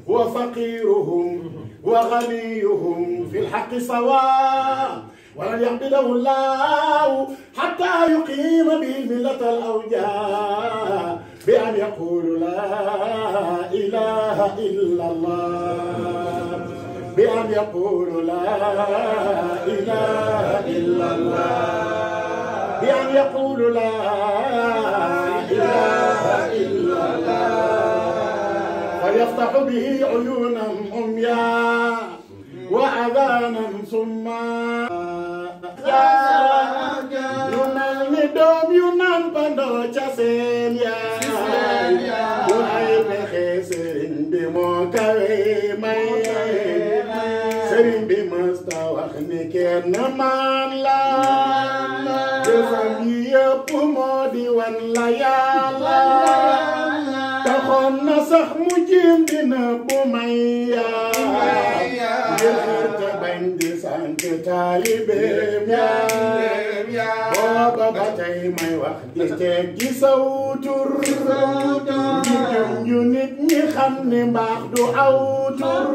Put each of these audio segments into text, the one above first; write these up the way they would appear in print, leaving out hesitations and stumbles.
وفقيرهم وغنيهم في الحق سواء ولن يقبضه الله حتى يقيم به الملة الأوجاع بأن يقول لا إله إلا الله بأن يقول لا إله إلا الله بأن يقول لا إله إلا الله فيفتح به عيونا عميا وأذانا صما ينال دوم ينام بندو جسين يا وأي بخسرين بموكاوي ماي سرين بمستوى خنيكين نمان لا جفن يبمودي ولا يالا تخون صح مجيم دينا بومايا يخرت بندي سانت طالبيم يا بابا باتاي ماي واخ دي تيجي سوتور ñu nit ñi xam ne mbaax du aw tur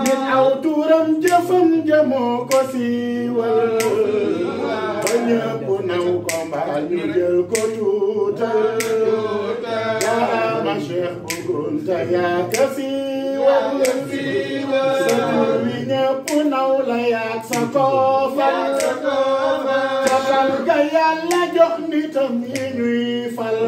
nit aw turam jëfam jëmoo ko siiwal ba ñëpp naw ko mbaa ñu jël ko tuutal yaa ma Cheikh bu Kunta yaa ka siiwal sa tur wi ñëpp naw la yaag sa koofal ga Yàlla jox nitam yi ñuy fal